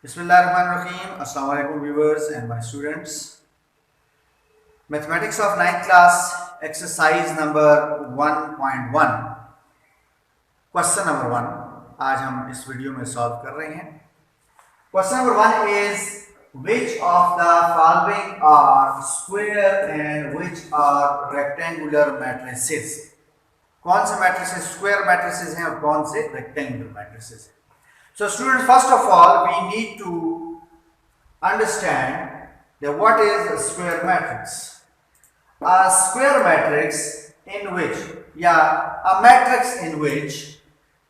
Bismillahirrahmanirrahim. Assalamu alaikum viewers and my students. Mathematics of 9th class exercise number 1.1 question number 1 आज हम इस video में solve कर रहे हैं. Question number 1 is which of the following are square and which are rectangular matrices. कौन से matrices square matrices हैं और कौन से रेक्टेंगुलर मैट्रिसेस हैं. So students, first of all we need to understand that what is a square matrix. A square matrix in which a matrix in which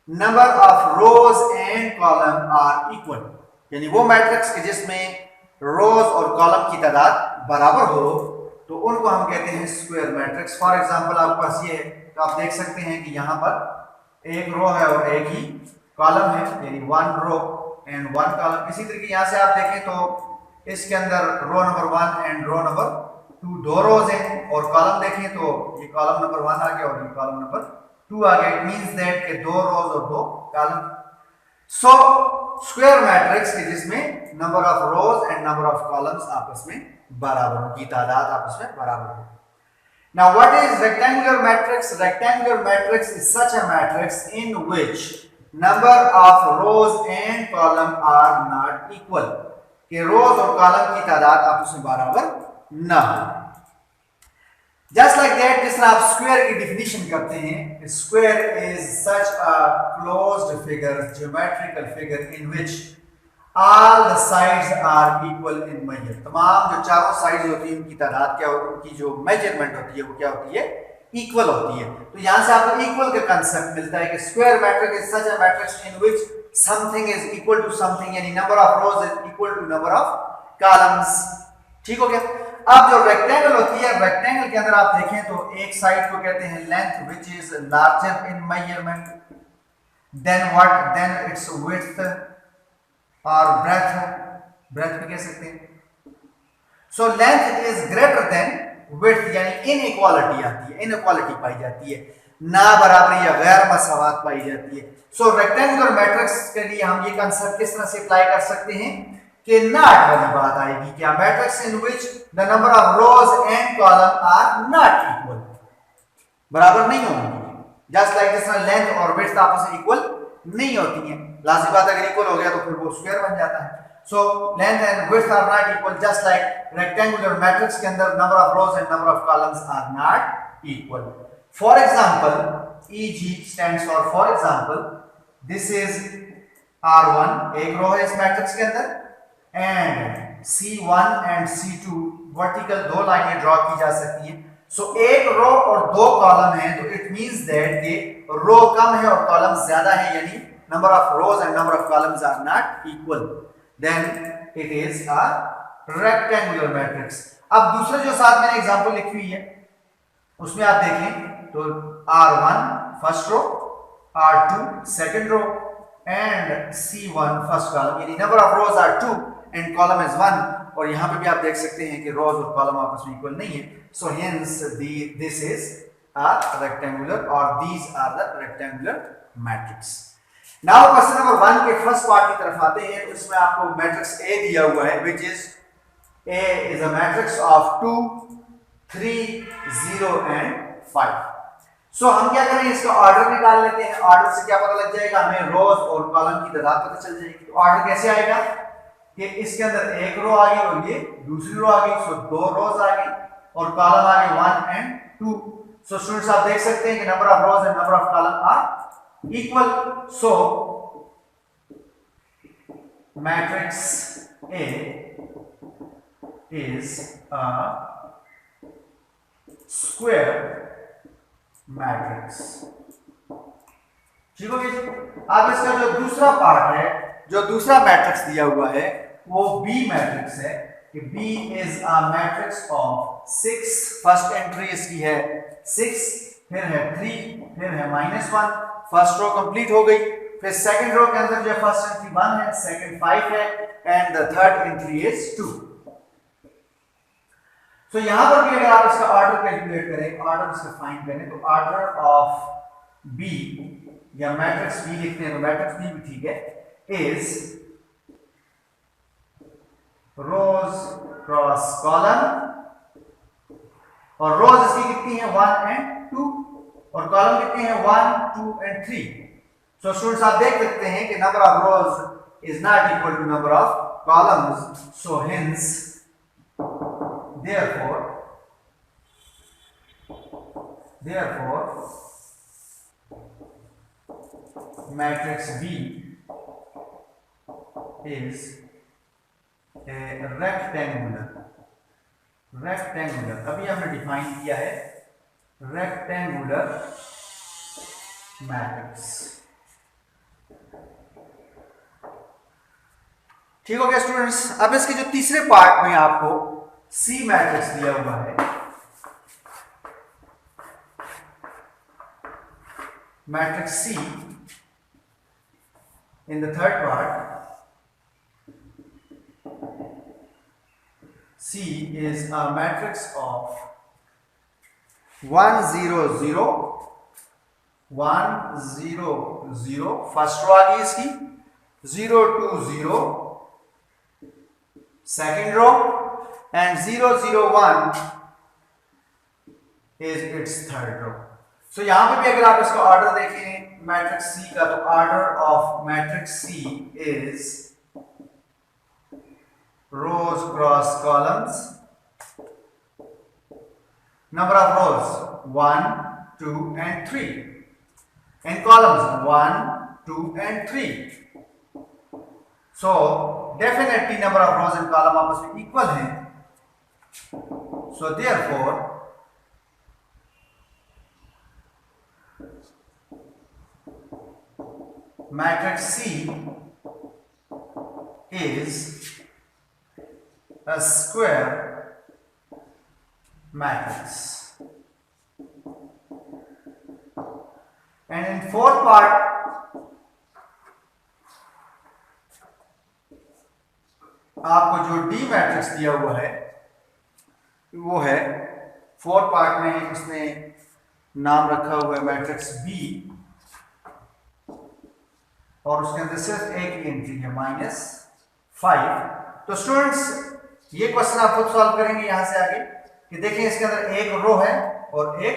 number of rows and column are equal. यानी वो matrix के जिसमें रोज और column की तादाद बराबर हो तो उनको हम कहते हैं स्क्वायर मैट्रिक्स. फॉर एग्जांपल आपके पास ये है तो आप देख सकते हैं कि यहाँ पर एक रो है और एक ही कॉलम है, यानी one row and one column. इसी तरीके यहाँ से आप देखें तो इसके अंदर row number 1 and row number 2 दो रोज हैं और कॉलम देखें तो ये कॉलम नंबर 1 आ गया और ये कॉलम नंबर 2 आ गया. इट मींस दैट के दो रोज और दो कॉलम. सो स्क्वायर मैट्रिक्स के जिसमें number of rows and number of columns आपस में बराबर हो, की तादाद आपस में बराबर हो. Now what is rectangular matrix? Rectangular matrix is such a matrix in which number of rows and column are not equal. कि रोज और कॉलम की तादाद आपस में बराबर ना हो. Just like that, जिस तरह आप स्क्वायर की डिफिनीशन करते हैं, square is such a closed figure, geometrical figure in which all the sides are equal in measure. तमाम जो चारों साइड्स होती हैं उनकी तादाद क्या होती है, उनकी जो मेजरमेंट होती है वो क्या होती है, इक्वल होती है. तो यहां से आपको इक्वल का कांसेप्ट मिलता है कि square matrix is such a matrix in which something is equal to something, यानी number of rows is equal to number of columns. ठीक हो गया. अब जो रेक्टेंगल होती है, रेक्टेंगल के अंदर आप देखें तो एक साइड को कहते हैं length which is larger in measurement than its width और ब्रेथ भी कह सकते हैं. So length is greater than width, यानी इनइक्वालिटी आती है, इनइक्वालिटी पाई जाती है, ना बराबरी या गैर मसावत पाई जाती है. सो रेक्टेंगुलर मैट्रिक्स के लिए हम ये कांसेप्ट किस तरह से अप्लाई कर सकते हैं कि नॉट वाली बात आएगी. क्या matrix in which the number of rows and column are not equal, बराबर नहीं होंगे. जस्ट लाइक दिस लेंथ और विड्थ आपस में इक्वल नहीं होती हैं. लाजिम बात अगर इक्वल हो गया तो फिर वो स्क्वायर बन जाता है. So length and width are not equal, just like rectangular matrix के अंदर number of rows and number of columns are not equal. For example, EG stands for example, this is R1 एक रो है इस matrix के अंदर and C1 and C2 vertical दो लाइनें draw की जा सकती हैं. So एक रो और दो कॉलम है तो it means that के रो कम है और कॉलम ज्यादा है, यानी number of rows and number of columns are not equal. Then it is a rectangular matrix. अब दूसरे जो साथ मैंने एग्जांपल लिखी हुई है उसमें आप देखें तो R1 first row, R2 second row and C1 first column, यानी number of rows are 2 and column is 1. और यहां पे भी आप देख सकते हैं कि रोज और कॉलम आपस में इक्वल नहीं है. So hence this is a rectangular और these are the rectangular matrix. Now question number 1 के फर्स्ट पार्ट की तरफ आते हैं. इसमें आपको मैट्रिक्स ए दिया हुआ है which is a is a matrix of 2 3 0 and 5. सो हम क्या करें, इसका ऑर्डर निकाल लेते हैं. ऑर्डर से क्या पता लग जाएगा, हमें रोज और कॉलम की तादाद पता चल जाएगी. तो ऑर्डर कैसे आएगा कि इसके अंदर एक रो आ गई और ये दूसरी रो आ गई, सो दो रोज आ गई और कॉलम आ गए 1 एंड 2. सो स्टूडेंट्स आप देख सकते हैं कि number of rows and number of column are equal. So matrix A is a square matrix. ठीक हो गया. अब इसका जो दूसरा पार्ट है, जो दूसरा मैट्रिक्स दिया हुआ है वो B मैट्रिक्स है कि B is a matrix of 6. First entry इसकी है 6, फिर है 3, फिर है -1. फर्स्ट रो कंप्लीट हो गई. फिर सेकंड रो के अंदर जो फर्स्ट एंट्री 1 है, सेकंड 5 है and the third entry is 2. सो यहां पर भी अगर आप इसका ऑर्डर कैलकुलेट करें, ऑर्डर इसका फाइंड करें तो ऑर्डर ऑफ बी या मैट्रिक्स बी लिखते हैं तो मैट्रिक्स बी भी ठीक है, इज रोज क्रॉस कॉलम, और रोज इसकी कितनी है 1 एंड 2, और कॉलम कितने हैं 1 2 एंड 3। सो स्टूडेंट्स आप देख सकते हैं कि number of rows is not equal to number of columns, so hence therefore matrix B is a rectangular, अभी हमने डिफाइन किया है रेक्टेंगुलर मैट्रिक्स। ठीक हो गया स्टूडेंट्स। अब इसके जो तीसरे पार्ट में आपको सी मैट्रिक्स दिया हुआ है, matrix C, in the third part C is a matrix of 1 0 0 1 0 0, first row आ गई इसकी, 0 2 0 second row, and 0 0 1 is its third row। So यहां पे भी अगर आप इसका ऑर्डर देखें मैट्रिक्स सी का, तो order of matrix C is rows cross columns, number of rows 1 2 and 3, and columns 1 2 and 3। so definitely number of rows and column आपस में इक्वल हैं, so therefore matrix C is a square matrix, and in fourth part आपको जो D matrix दिया हुआ है वो है, फोर्थ पार्ट में उसने नाम रखा हुआ है मैट्रिक्स बी, और उसके अंदर सिर्फ एक ही एंट्री है -5। तो स्टूडेंट्स ये क्वेश्चन आप खुद सॉल्व करेंगे यहां से आगे कि देखें इसके अंदर एक रो है और एक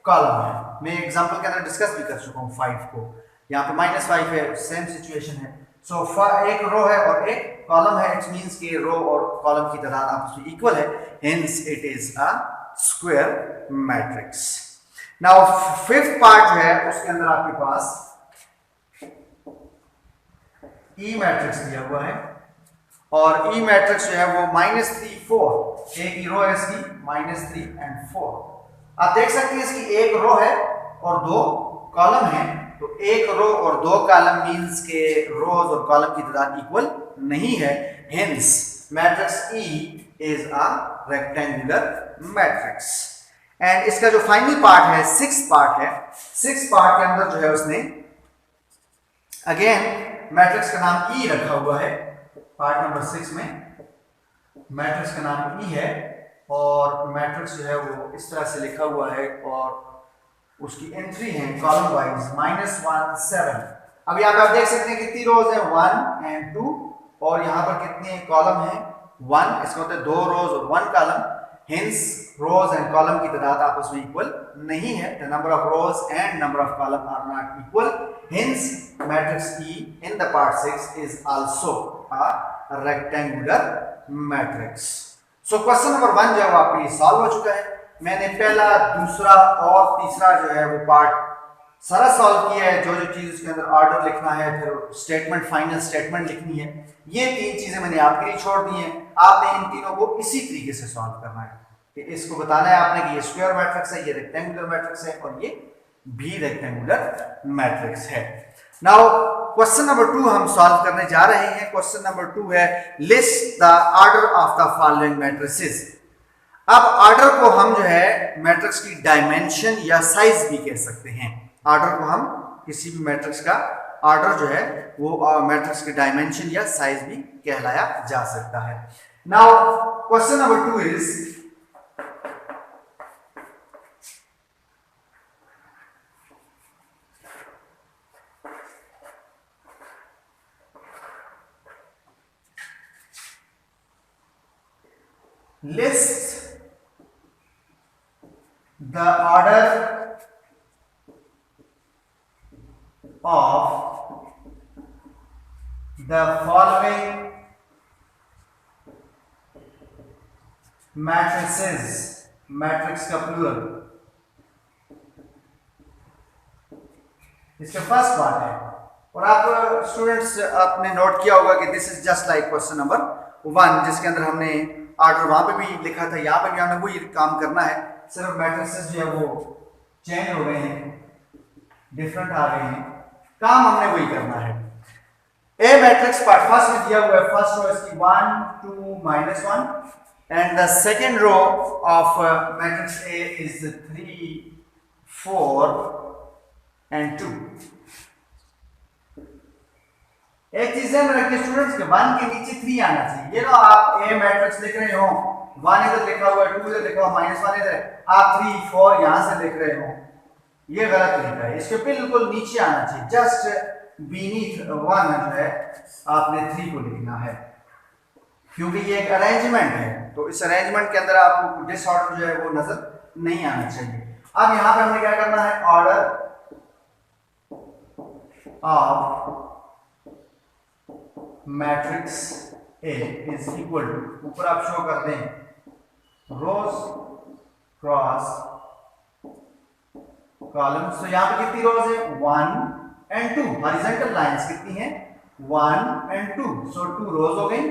कॉलम है। मैं एग्जांपल के अंदर डिस्कस भी कर चुका हूं 5 को, यहाँ पे -5 है, सेम सिचुएशन है। सो एक रो है और एक कॉलम है, इट मींस कि रो और कॉलम की तादाद आपस में इक्वल है, hence it is a square matrix. Now fifth part जो है उसके अंदर आपके पास ई मैट्रिक्स दिया हुआ है, और ई मैट्रिक्स जो है वो -3 4, एक ही रो है इसकी -3 and 4। आप देख सकते हैं इसकी एक रो है और दो कॉलम है, तो एक रो और दो कॉलम मींस के रोज और कॉलम की तादाद इक्वल नहीं है, hence matrix E is a rectangular matrix. And इसका जो फाइनल पार्ट है, सिक्स्थ पार्ट है, सिक्स्थ पार्ट के अंदर जो है उसने अगेन मैट्रिक्स का नाम ई रखा हुआ है, पार्ट नंबर 6 में मैट्रिक्स का नाम ई है, और मैट्रिक्स जो है वो इस तरह से लिखा हुआ है, और उसकी एंट्री है कॉलम वाइज -1 7। अब यहाँ पे आप देख सकते हैं कितनी रोज है 1 and 2, और यहाँ पर कितने कॉलम है 1, इसका मतलब 2 रोज और 1 column, hence rows and column की तादाद आपस में इक्वल नहीं है, the number of rows and number of column are not equal, hence matrix E in the part 6 is also a rectangular matrix. So question number 1 जो है आपके लिए सॉल्व हो चुका है। मैंने पहला, दूसरा और तीसरा जो है वो पार्ट सारा सॉल्व किया है, जो जो चीज उसके अंदर ऑर्डर लिखना है, फिर स्टेटमेंट, फाइनल स्टेटमेंट लिखनी है, ये 3 चीजें मैंने आपके लिए छोड़ दी हैं। आपने इन तीनों को इसी तरीके से सॉल्व करना है कि इसको बताना है आपने कि ये स्क्वायर मैट्रिक्स है, ये रेक्टेंगुलर मैट्रिक्स है, और ये भी रेक्टेंगुलर मैट्रिक्स है। नाउ क्वेश्चन नंबर 2 हम सॉल्व करने जा रहे हैं। क्वेश्चन नंबर 2 है list the order of the following matrices. अब ऑर्डर को हम जो है मैट्रिक्स की डायमेंशन या साइज भी कह सकते हैं। ऑर्डर को हम किसी भी मैट्रिक्स का ऑर्डर जो है वो मैट्रिक्स की डायमेंशन या साइज भी कहलाया जा सकता है। Now question number 2 is List the order of the following matrices, matrix का प्लूरल। इसका फर्स्ट पार्ट है, और आप स्टूडेंट्स आपने नोट किया होगा कि this is just like question number 1, जिसके अंदर हमने ऑर्डर वहां पे भी लिखा था, यहाँ पे भी हमने वही काम करना है, सिर्फ मैट्रिसेस जो है वो चेंज हो गए हैं, डिफरेंट आ गए हैं, काम हमने वही करना है। ए मैट्रिक्स पार्ट फर्स्ट में दिया हुआ है, फर्स्ट रो इसकी 1 2 -1 and the second row of matrix A is 3 4 and 2। एक चीज ध्यान रखिए स्टूडेंट्स के 1 के नीचे 3 आना चाहिए। ये ना आप A मैट्रिक्स लिख रहे हो, 1 इधर लिखा हुआ है, 2 इधर लिखा हुआ है, -1 इधर है, आप 3 4 यहां से लिख रहे हो, ये गलत लिखा है। इसके बिल्कुल नीचे आना चाहिए, जस्ट बीनीथ 1 जो है आपने 3 को लिखना है, क्योंकि ये एक अरेंजमेंट है, तो इस अरेंजमेंट के अंदर आपको डिसऑर्डर जो है वो नजर नहीं आना चाहिए। अब यहां पे हमें क्या करना है, order of matrix A is equal to, ऊपर आप शो कर दें रोज क्रॉस कॉलम्स। तो यहां पे कितनी रोज है, 1 and 2, हॉरिजॉन्टल लाइंस कितनी है, 1 and 2, सो 2 रोज हो गई।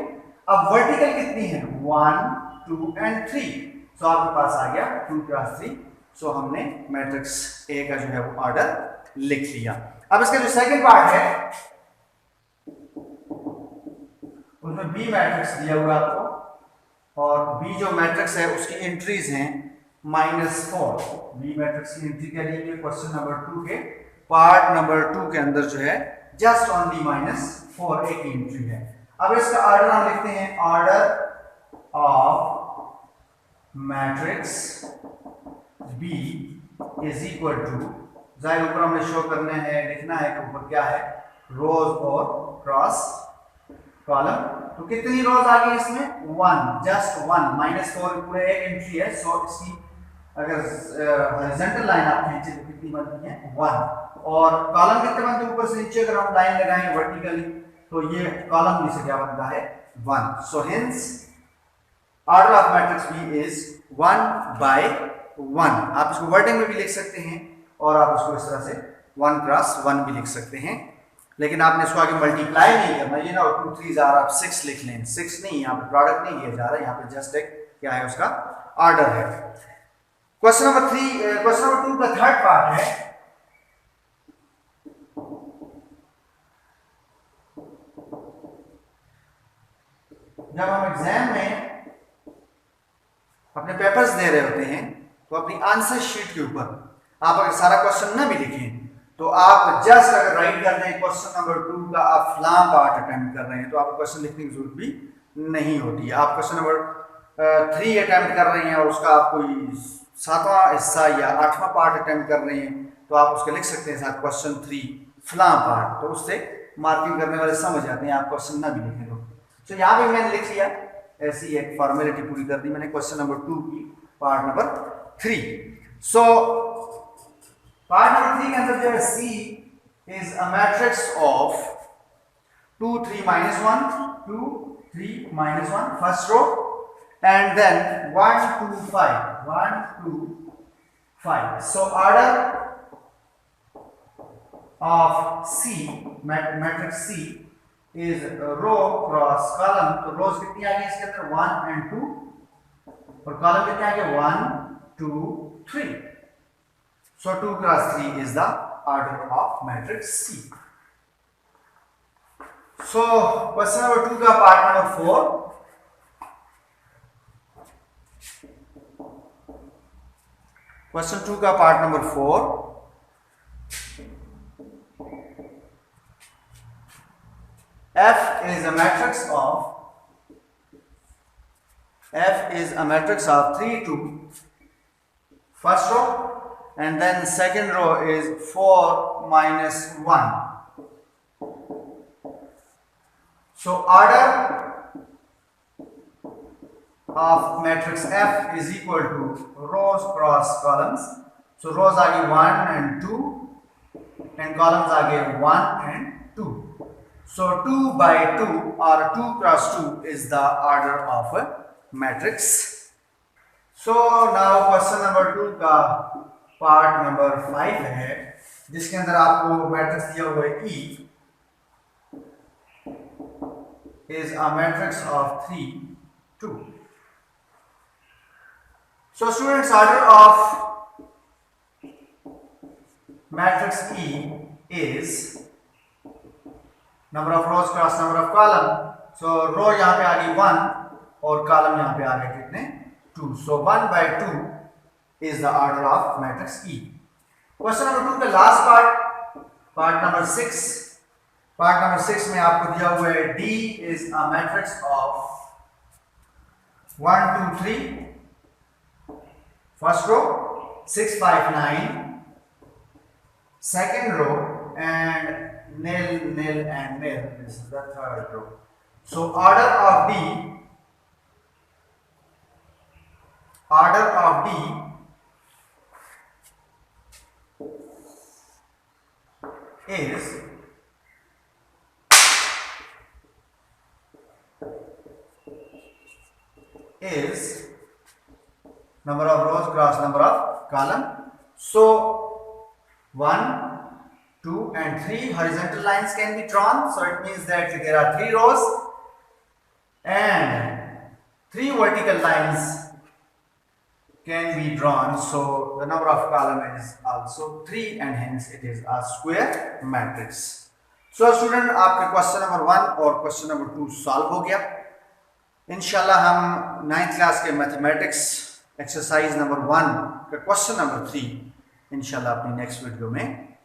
अब वर्टिकल कितनी है, 1 2 and 3, सो आपके पास आ गया 2 क्रॉस 3। सो हमने मैट्रिक्स ए का जो है वो ऑर्डर लिख लिया। अब इसका जो सेकंड पार्ट है उसमें बी मैट्रिक्स दिया हुआ है आपको, और बी जो मैट्रिक्स है उसकी एंट्रीज हैं -4। बी मैट्रिक्स की एंट्री क्या ली है, क्वेश्चन नंबर 2 के पार्ट नंबर 2 के अंदर जो है जस्ट ओनली -4 एक एंट्री है। अब इसका ऑर्डर हम लिखते हैं, order of matrix B is equal to, जाहिर ऊपर हमने शो करना है, लिखना है कि ऊपर क्या है, रोज और क्रॉस कॉलम। तो कितनी रोज आ गई इसमें, 1, जस्ट 1, -4 पूरे एक एंट्री है, सो इसकी अगर हॉरिजॉन्टल लाइन आप खींचे तो कितनी बनती है, 1, और कॉलम कितने बनते हैं, ऊपर से नीचे अगर हम लाइन लगाएं वर्टिकली तो ये कॉलम भी से क्या बनता है, 1। So hence order of matrix B is 1/1। आप इसको वर्डिंग में भी लिख सकते हैं, और आप इसको इस तरह से 1 क्रॉस 1 भी लिख सकते हैं, लेकिन आपने इसको आगे मल्टीप्लाई नहीं करना, ये ना 2 3 आप 6 लिख लें, 6 नहीं, यहाँ पे प्रोडक्ट नहीं लिया जा रहा है, यहाँ पे जस्ट एक क्या है उसका ऑर्डर है। क्वेश्चन नंबर 2 का थर्ड पार्ट है, जब हम एग्जाम में अपने पेपर्स दे रहे होते हैं तो अपनी आंसर शीट के ऊपर आप अगर सारा क्वेश्चन ना भी लिखें तो आप जस्ट अगर राइट कर दें क्वेश्चन नंबर 2 का आप फलां पार्ट अटेम्प्ट कर रहे हैं, तो आपको क्वेश्चन लिखने की जरूरत भी नहीं होती। आप क्वेश्चन नंबर 3 अटेम्प्ट कर रहे हैं और उसका आप कोई 7वां हिस्सा या 8वां पार्ट अटेम्प्ट कर रहे हैं, तो आप उसको लिख सकते हैं साथ क्वेश्चन 3 फलां पार्ट, तो उससे मार्किंग करने वाले समझ जाते हैं, आप क्वेश्चन ना भी लिखें तो यहाँ पे मैंने लिख लिया, ऐसी एक फॉर्मेलिटी पूरी कर दी मैंने क्वेश्चन नंबर 2 की part number 3। So part number 3 के अंदर जो है C is a matrix of 2 3 -1 2 3 -1 first row, and then 1 2 5 1 2 5। so order of C matrix C is row cross column। तो रोज कितनी आ गई इसके अंदर, 1 and 2, और कॉलम कितने आ गए, 1 2 3। so 2 cross 3 is the order of matrix C। so question number 2 का part number 4, question 2 का part number 4, F is a matrix of 3 2, first row, and then second row is 4 -1। so order of matrix F is equal to rows cross columns. So rows आगे 1 and 2 and columns आगे 1 and 2. So 2 by 2 or 2 cross 2 is the order of a matrix. So now question number 2 का part number 5 है जिसके अंदर आपको matrix दिया हुआ है E is a matrix of 3, 2. So students, order of matrix E is number of rows cross number of column. So row यहाँ पे आ गई 1 और column यहाँ पे आ गए कितने 2. So 1 by 2 is the order of matrix E. Question number 2 का last part number 6. Part number 6 में आपको दिया हुआ है D is a matrix of 1, 2, 3. First row 6, 5, 9. Second row and nil, nil, and nil. This is the third row. So order of D is number of rows cross number of column. So 1, 2 and 3 horizontal lines can be drawn. So it means that there are 3 rows and 3 vertical lines can be drawn. So the number of column is also 3 and hence it is a square matrix. So student, आपके question number 1 और question number 2 solve हो गया. इंशाल्लाह हम 9th class के mathematics exercise number 1 का question number 3 इंशाल्लाह अपनी नेक्स्ट वीडियो में